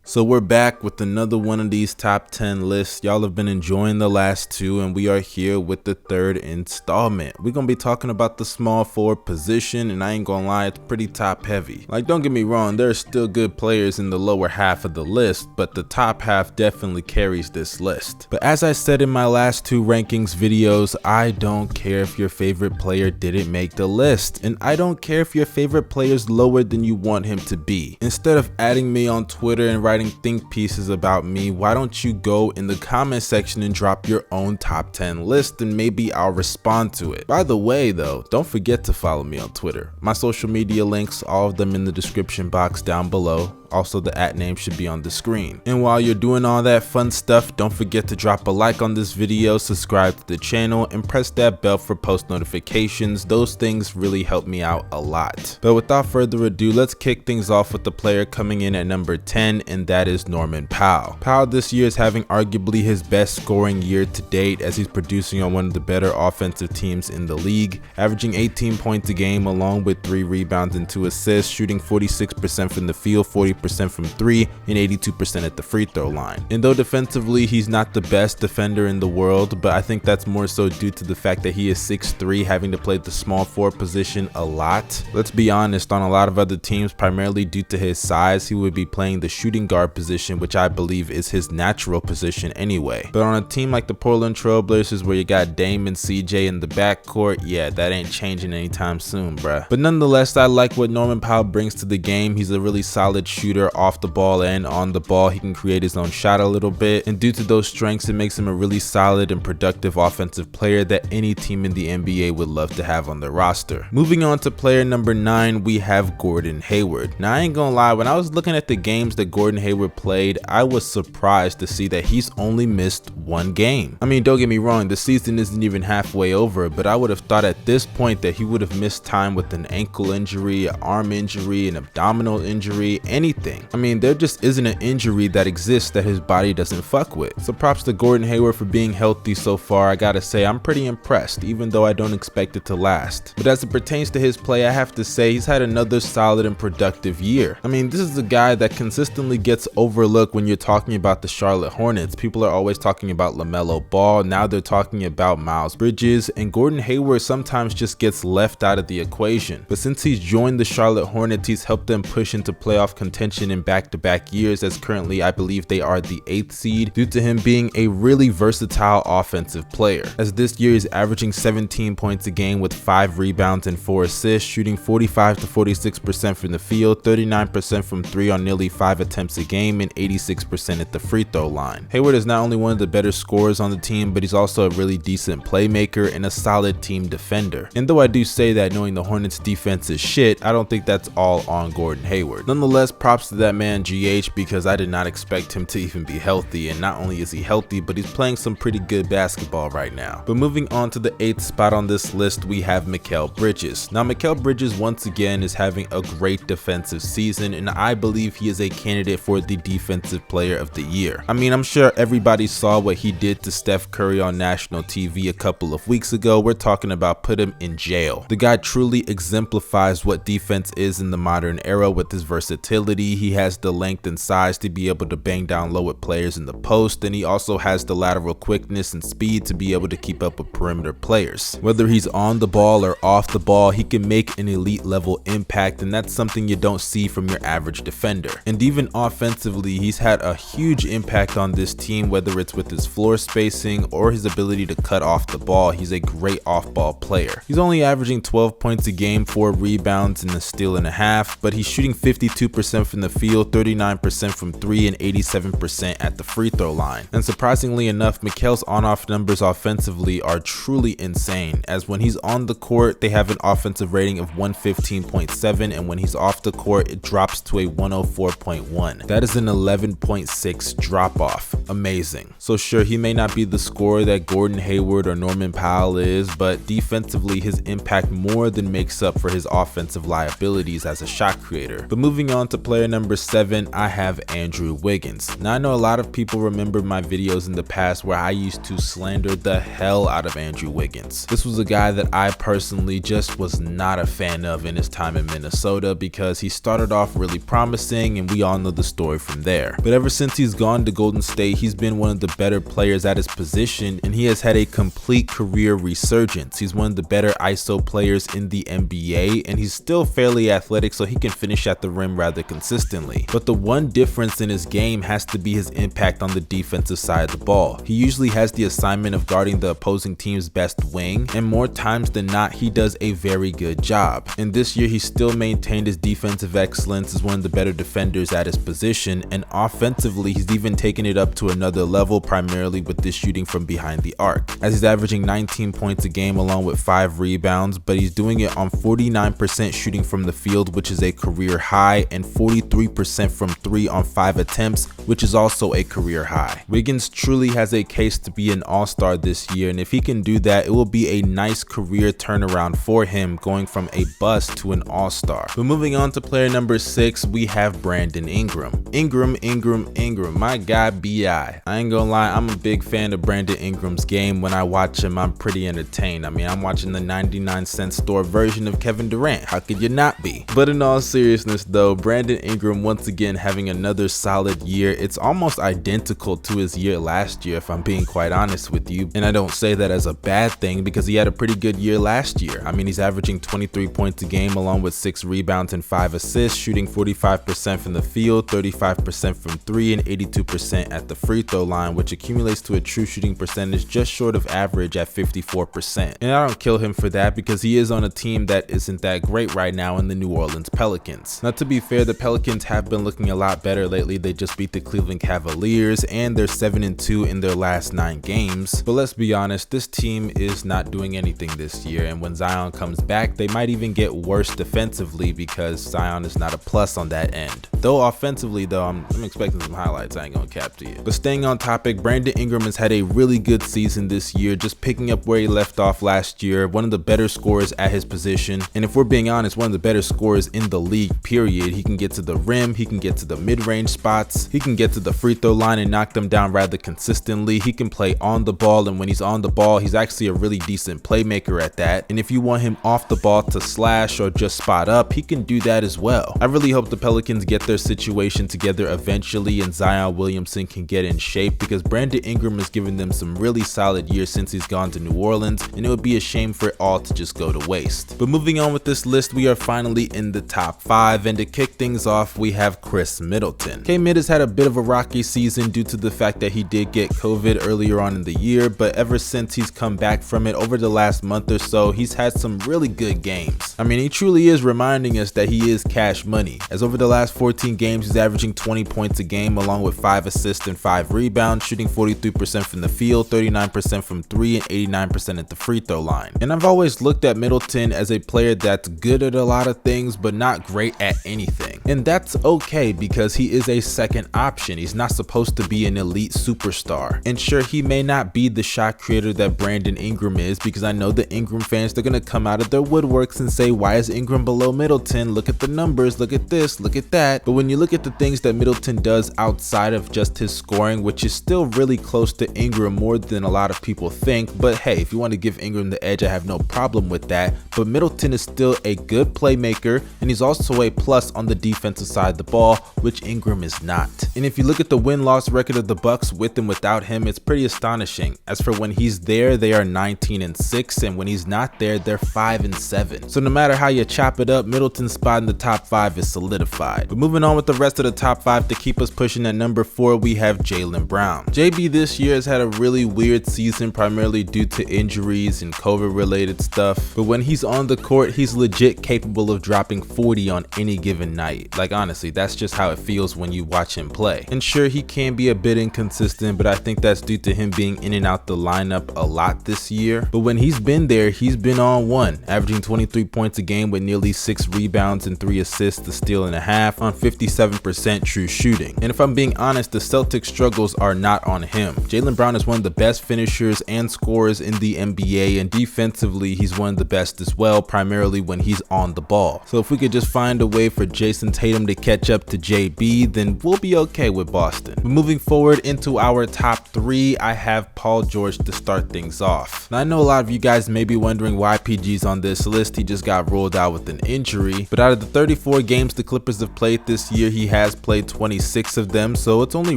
So we're back with another one of these top 10 lists. Y'all have been enjoying the last two, and we are here with the third installment. We're gonna be talking about the small forward position, and I ain't gonna lie, it's pretty top heavy. Like, don't get me wrong, there are still good players in the lower half of the list, but the top half definitely carries this list. But as I said in my last two rankings videos, I don't care if your favorite player didn't make the list, and I don't care if your favorite player's lower than you want him to be. Instead of adding me on Twitter and writing think pieces about me, why don't you go in the comment section and drop your own top 10 list, and maybe I'll respond to it. By the way though, don't forget to follow me on Twitter. My social media links, all of them in the description box down below. Also, the @ name should be on the screen. And while you're doing all that fun stuff, don't forget to drop a like on this video, subscribe to the channel, and press that bell for post notifications. Those things really help me out a lot. But without further ado, let's kick things off with the player coming in at number 10, and that is Norman Powell. Powell this year is having arguably his best scoring year to date, as he's producing on one of the better offensive teams in the league, averaging 18 points a game along with 3 rebounds and 2 assists, shooting 46% from the field, 40% from 3, and 82% at the free throw line. And though defensively he's not the best defender in the world, but I think that's more so due to the fact that he is 6'3", having to play the small forward position a lot. Let's be honest, on a lot of other teams, primarily due to his size, he would be playing the shooting guard position, which I believe is his natural position anyway. But on a team like the Portland Trail Blazers, where you got Dame and CJ in the backcourt, yeah, that ain't changing anytime soon, bruh. But nonetheless, I like what Norman Powell brings to the game. He's a really solid shooter off the ball and on the ball. He can create his own shot a little bit, and due to those strengths, it makes him a really solid and productive offensive player that any team in the NBA would love to have on their roster. Moving on to player number 9, we have Gordon Hayward. Now, I ain't gonna lie, when I was looking at the games that Gordon Hayward played, I was surprised to see that he's only missed 1 game. I mean, don't get me wrong, the season isn't even halfway over, but I would have thought at this point that he would have missed time with an ankle injury, an arm injury, an abdominal injury, anything. I mean, there just isn't an injury that exists that his body doesn't fuck with. So props to Gordon Hayward for being healthy so far. I gotta say, I'm pretty impressed, even though I don't expect it to last. But as it pertains to his play, I have to say he's had another solid and productive year. I mean, this is a guy that consistently gets overlooked when you're talking about the Charlotte Hornets. People are always talking about LaMelo Ball, now they're talking about Miles Bridges, and Gordon Hayward sometimes just gets left out of the equation. But since he's joined the Charlotte Hornets, he's helped them push into playoff contention in back-to-back years, as currently I believe they are the 8th seed, due to him being a really versatile offensive player. As this year he's averaging 17 points a game with 5 rebounds and 4 assists, shooting 45 to 46% from the field, 39% from 3 on nearly 5 attempts a game, and 86% at the free throw line. Hayward is not only one of the better scorers on the team, but he's also a really decent playmaker and a solid team defender. And though I do say that knowing the Hornets defense is shit, I don't think that's all on Gordon Hayward. Nonetheless, props to that man GH, because I did not expect him to even be healthy, and not only is he healthy, but he's playing some pretty good basketball right now. But moving on to the 8th spot on this list, we have Mikal Bridges. Now, Mikal Bridges once again is having a great defensive season, and I believe he is a candidate for the defensive player of the year. I mean, I'm sure everybody saw what he did to Steph Curry on national TV a couple of weeks ago. We're talking about put him in jail. The guy truly exemplifies what defense is in the modern era with his versatility. He has the length and size to be able to bang down low with players in the post, and he also has the lateral quickness and speed to be able to keep up with perimeter players. Whether he's on the ball or off the ball, he can make an elite level impact, and that's something you don't see from your average defender. And even offensively, he's had a huge impact on this team, whether it's with his floor spacing or his ability to cut off the ball. He's a great off-ball player. He's only averaging 12 points a game, 4 rebounds, and a steal and a half, but he's shooting 52% from the field, 39% from 3, and 87% at the free throw line. And surprisingly enough, Mikal's on-off numbers offensively are truly insane, as when he's on the court, they have an offensive rating of 115.7, and when he's off the court, it drops to a 104.1. That is an 11.6 drop off. Amazing. So sure, he may not be the scorer that Gordon Hayward or Norman Powell is, but defensively, his impact more than makes up for his offensive liabilities as a shot creator. But moving on to player player number 7, I have Andrew Wiggins. Now I know a lot of people remember my videos in the past where I used to slander the hell out of Andrew Wiggins. This was a guy that I personally just was not a fan of in his time in Minnesota because he started off really promising and we all know the story from there. But ever since he's gone to Golden State, he's been one of the better players at his position and he has had a complete career resurgence. He's one of the better ISO players in the NBA and he's still fairly athletic, so he can finish at the rim rather consistently. But the one difference in his game has to be his impact on the defensive side of the ball. He usually has the assignment of guarding the opposing team's best wing, and more times than not he does a very good job. And this year he still maintained his defensive excellence as one of the better defenders at his position, and offensively he's even taken it up to another level, primarily with this shooting from behind the arc, as he's averaging 19 points a game along with 5 rebounds, but he's doing it on 49% shooting from the field, which is a career high, and 43% from 3 on 5 attempts, which is also a career high. Wiggins truly has a case to be an all-star this year, and if he can do that, it will be a nice career turnaround for him, going from a bust to an all-star. But moving on to player number 6, we have Brandon Ingram. Ingram, my guy BI. I ain't gonna lie, I'm a big fan of Brandon Ingram's game. When I watch him, I'm pretty entertained. I mean, I'm watching the 99-cent store version of Kevin Durant. How could you not be? But in all seriousness though, Brandon Ingram once again having another solid year. It's almost identical to his year last year, if I'm being quite honest with you. And I don't say that as a bad thing because he had a pretty good year last year. I mean, he's averaging 23 points a game along with 6 rebounds and 5 assists, shooting 45% from the field, 35% from 3, and 82% at the free throw line, which accumulates to a true shooting percentage just short of average at 54%. And I don't kill him for that because he is on a team that isn't that great right now in the New Orleans Pelicans. Now, to be fair, the Pelicans have been looking a lot better lately. They just beat the Cleveland Cavaliers and they're 7-2 in their last 9 games. But let's be honest, this team is not doing anything this year, and when Zion comes back, they might even get worse defensively because Zion is not a plus on that end. Though offensively though, I'm expecting some highlights, I ain't gonna cap to you. But staying on topic, Brandon Ingram has had a really good season this year, just picking up where he left off last year, one of the better scorers at his position, and if we're being honest, one of the better scorers in the league, period. He can get to the rim, he can get to the mid-range spots, he can get to the free throw line and knock them down rather consistently. He can play on the ball, and when he's on the ball, he's actually a really decent playmaker at that. And if you want him off the ball to slash or just spot up, he can do that as well. I really hope the Pelicans get their situation together eventually and Zion Williamson can get in shape, because Brandon Ingram has given them some really solid years since he's gone to New Orleans, and it would be a shame for it all to just go to waste. But moving on with this list, we are finally in the top 5, and to kick things off, we have KHRIS Middleton. K-Mid has had a bit of a rocky season due to the fact that he did get COVID earlier on in the year, but ever since he's come back from it over the last month or so, he's had some really good games. I mean, he truly is reminding us that he is cash money, as over the last 14 games, he's averaging 20 points a game along with 5 assists and 5 rebounds, shooting 43% from the field, 39% from 3, and 89% at the free throw line. And I've always looked at Middleton as a player that's good at a lot of things, but not great at anything. And that's okay because he is a second option. He's not supposed to be an elite superstar. And sure, he may not be the shot creator that Brandon Ingram is, because I know the Ingram fans, they're gonna come out of their woodworks and say, why is Ingram below Middleton? Look at the numbers, look at this, look at that. But when you look at the things that Middleton does outside of just his scoring, which is still really close to Ingram more than a lot of people think, but hey, if you want to give Ingram the edge, I have no problem with that. But Middleton is still a good playmaker, and he's also a plus on the defensive side of the ball, which Ingram is not. And if you look at the win-loss record of the Bucks with and without him, it's pretty astonishing. As for when he's there, they are 19-6, and when he's not there, they're 5-7. So no matter how you chop it up, Middleton's spot in the top 5 is solidified. But moving on with the rest of the top 5, to keep us pushing at number 4, we have Jaylen Brown. JB this year has had a really weird season, primarily due to injuries and COVID related stuff, but when he's on the court, he's legit capable of dropping 40 on any given night. Like honestly, that's just how it feels when you watch him play. And sure, he can be a bit inconsistent, but I think that's due to him being in and out the lineup a lot this year. But when he's been there, he's been on one, averaging 23 points a game with nearly 6 rebounds and 3 assists, a steal and a half on 57% true shooting. And if I'm being honest, the Celtics struggles are not on him. Jaylen Brown is one of the best finishers and scorers in the NBA, and defensively he's one of the best as well, primarily when he's on the ball. So if we could just find a way for Jason Jason Tatum to catch up to JB, then we'll be okay with Boston. But moving forward into our top 3, I have Paul George to start things off. Now I know a lot of you guys may be wondering why PG's on this list. He just got ruled out with an injury, but out of the 34 games the Clippers have played this year, he has played 26 of them, so it's only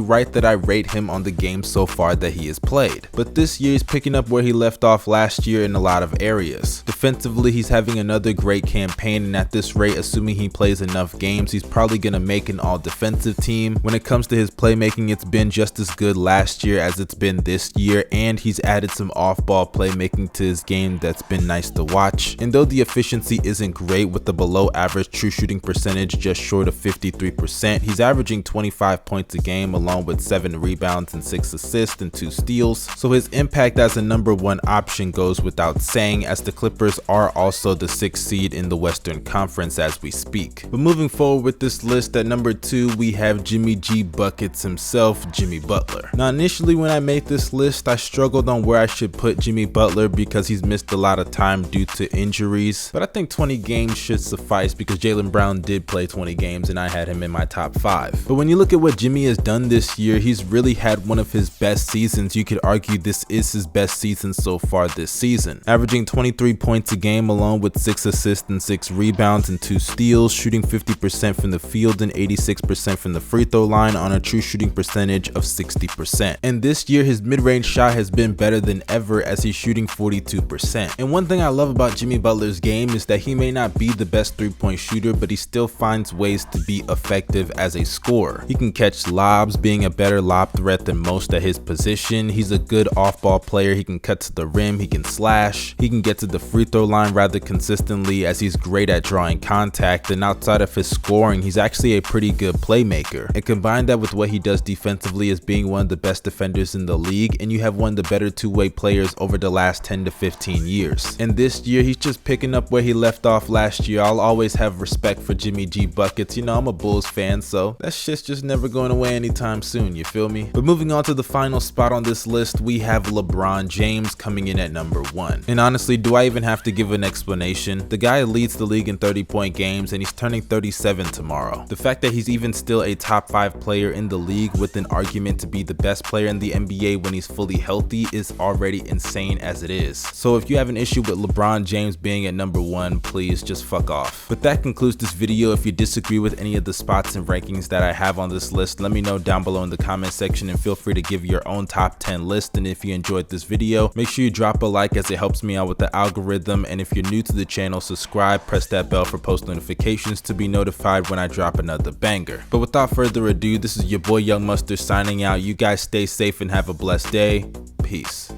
right that I rate him on the games so far that he has played. But this year he's picking up where he left off last year in a lot of areas. Defensively, he's having another great campaign, and at this rate, assuming he plays enough games, he's probably gonna make an all defensive team. When it comes to his playmaking, it's been just as good last year as it's been this year, and he's added some off-ball playmaking to his game that's been nice to watch. And though the efficiency isn't great with the below average true shooting percentage just short of 53%, he's averaging 25 points a game along with 7 rebounds and 6 assists and 2 steals, so his impact as a number 1 option goes without saying, as the Clippers are also the 6th seed in the Western Conference as we speak. But moving forward with this list, at number 2 we have Jimmy G Buckets himself, Jimmy Butler. Now initially when I made this list, I struggled on where I should put Jimmy Butler because he's missed a lot of time due to injuries, but I think 20 games should suffice because Jaylen Brown did play 20 games and I had him in my top 5. But when you look at what Jimmy has done this year, he's really had one of his best seasons. You could argue this is his best season so far this season, averaging 23 points a game along with 6 assists and 6 rebounds and 2 steals, shooting 50% from the field and 86% from the free throw line on a true shooting percentage of 60%. And this year his mid-range shot has been better than ever as he's shooting 42%. And one thing I love about Jimmy Butler's game is that he may not be the best 3-point shooter, but he still finds ways to be effective as a scorer. He can catch lobs, being a better lob threat than most at his position. He's a good off-ball player. He can cut to the rim, he can slash, he can get to the free throw line rather consistently as he's great at drawing contact, and outside of his scoring, he's actually a pretty good playmaker. And combine that with what he does defensively as being one of the best defenders in the league, and you have one of the better two-way players over the last 10 to 15 years. And this year, he's just picking up where he left off last year. I'll always have respect for Jimmy G Buckets. You know, I'm a Bulls fan, so that shit's just never going away anytime soon, you feel me? But moving on to the final spot on this list, we have LeBron James coming in at number 1. And honestly, do I even have to give an explanation? The guy leads the league in 30-point games, and he's turning 37 tomorrow. The fact that he's even still a top 5 player in the league with an argument to be the best player in the NBA when he's fully healthy is already insane as it is. So if you have an issue with LeBron James being at number 1, please just fuck off. But that concludes this video. If you disagree with any of the spots and rankings that I have on this list, let me know down below in the comment section, and feel free to give your own top 10 list. And if you enjoyed this video, make sure you drop a like as it helps me out with the algorithm. And if you're new to the channel, subscribe, press that bell for post notifications to be notified when I drop another banger. But without further ado, this is your boy Young Mustard signing out. You guys stay safe and have a blessed day. Peace.